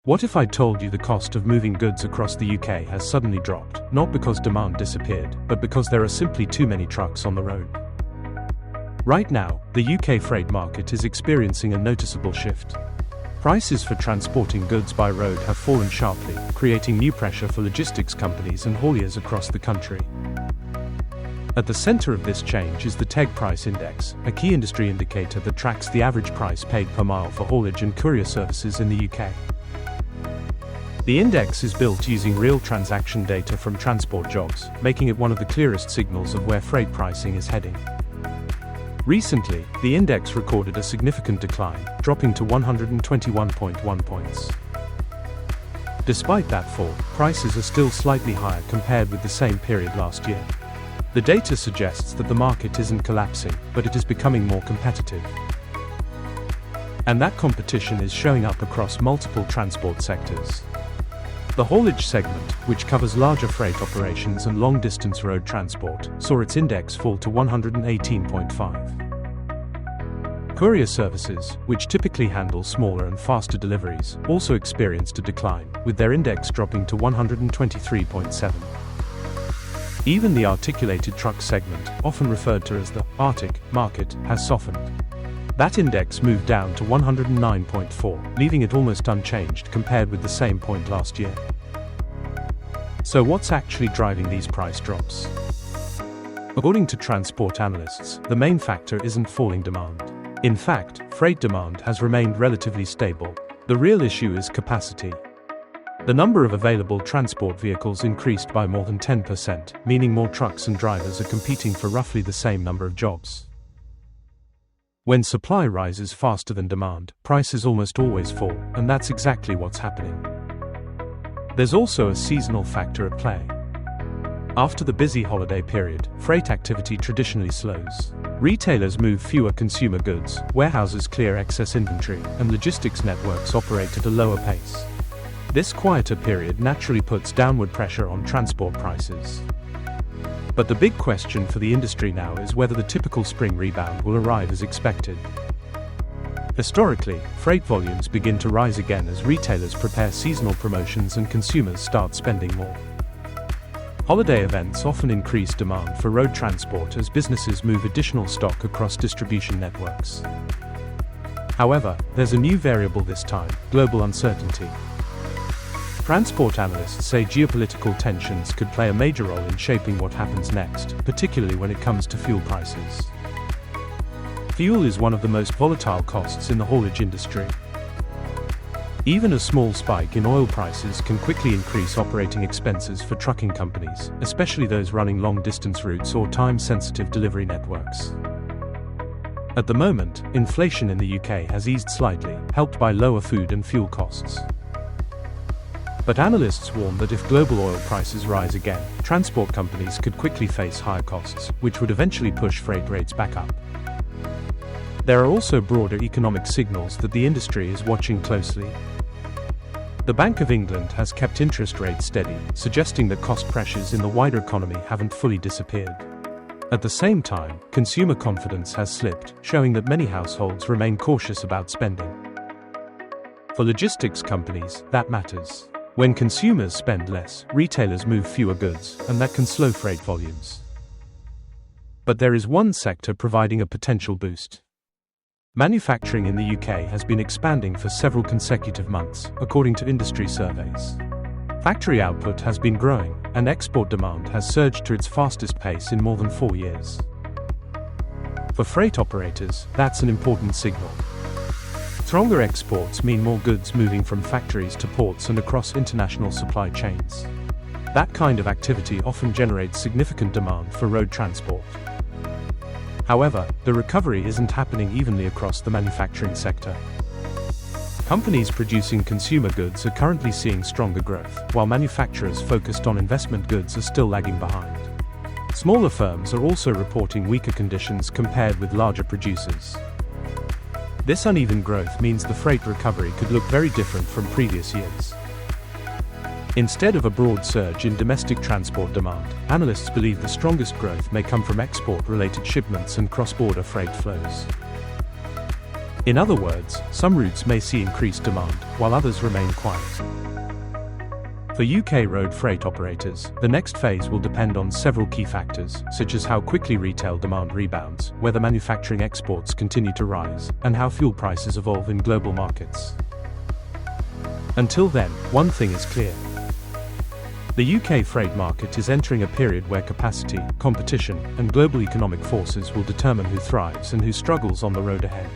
What if I told you the cost of moving goods across the UK has suddenly dropped, not because demand disappeared, but because there are simply too many trucks on the road? Right now, the UK freight market is experiencing a noticeable shift. Prices for transporting goods by road have fallen sharply, creating new pressure for logistics companies and hauliers across the country. At the center of this change is the TEG Price Index, a key industry indicator that tracks the average price paid per mile for haulage and courier services in the UK. The index is built using real transaction data from transport jobs, making it one of the clearest signals of where freight pricing is heading. Recently, the index recorded a significant decline, dropping to 121.1 points. Despite that fall, prices are still slightly higher compared with the same period last year. The data suggests that the market isn't collapsing, but it is becoming more competitive. And that competition is showing up across multiple transport sectors. The haulage segment, which covers larger freight operations and long-distance road transport, saw its index fall to 118.5. Courier services, which typically handle smaller and faster deliveries, also experienced a decline, with their index dropping to 123.7. Even the articulated truck segment, often referred to as the Arctic market, has softened. That index moved down to 109.4, leaving it almost unchanged compared with the same point last year. So what's actually driving these price drops? According to transport analysts, the main factor isn't falling demand. In fact, freight demand has remained relatively stable. The real issue is capacity. The number of available transport vehicles increased by more than 10%, meaning more trucks and drivers are competing for roughly the same number of jobs. When supply rises faster than demand, prices almost always fall, and that's exactly what's happening. There's also a seasonal factor at play. After the busy holiday period, freight activity traditionally slows. Retailers move fewer consumer goods, warehouses clear excess inventory, and logistics networks operate at a lower pace. This quieter period naturally puts downward pressure on transport prices. But the big question for the industry now is whether the typical spring rebound will arrive as expected. Historically, freight volumes begin to rise again as retailers prepare seasonal promotions and consumers start spending more. Holiday events often increase demand for road transport as businesses move additional stock across distribution networks. However, there's a new variable this time: global uncertainty. Transport analysts say geopolitical tensions could play a major role in shaping what happens next, particularly when it comes to fuel prices. Fuel is one of the most volatile costs in the haulage industry. Even a small spike in oil prices can quickly increase operating expenses for trucking companies, especially those running long-distance routes or time-sensitive delivery networks. At the moment, inflation in the UK has eased slightly, helped by lower food and fuel costs. But analysts warn that if global oil prices rise again, transport companies could quickly face higher costs, which would eventually push freight rates back up. There are also broader economic signals that the industry is watching closely. The Bank of England has kept interest rates steady, suggesting that cost pressures in the wider economy haven't fully disappeared. At the same time, consumer confidence has slipped, showing that many households remain cautious about spending. For logistics companies, that matters. When consumers spend less, retailers move fewer goods, and that can slow freight volumes. But there is one sector providing a potential boost. Manufacturing in the UK has been expanding for several consecutive months, according to industry surveys. Factory output has been growing, and export demand has surged to its fastest pace in more than 4 years. For freight operators, that's an important signal. Stronger exports mean more goods moving from factories to ports and across international supply chains. That kind of activity often generates significant demand for road transport. However, the recovery isn't happening evenly across the manufacturing sector. Companies producing consumer goods are currently seeing stronger growth, while manufacturers focused on investment goods are still lagging behind. Smaller firms are also reporting weaker conditions compared with larger producers. This uneven growth means the freight recovery could look very different from previous years. Instead of a broad surge in domestic transport demand, analysts believe the strongest growth may come from export-related shipments and cross-border freight flows. In other words, some routes may see increased demand, while others remain quiet. For UK road freight operators, the next phase will depend on several key factors, such as how quickly retail demand rebounds, whether manufacturing exports continue to rise, and how fuel prices evolve in global markets. Until then, one thing is clear. The UK freight market is entering a period where capacity, competition, and global economic forces will determine who thrives and who struggles on the road ahead.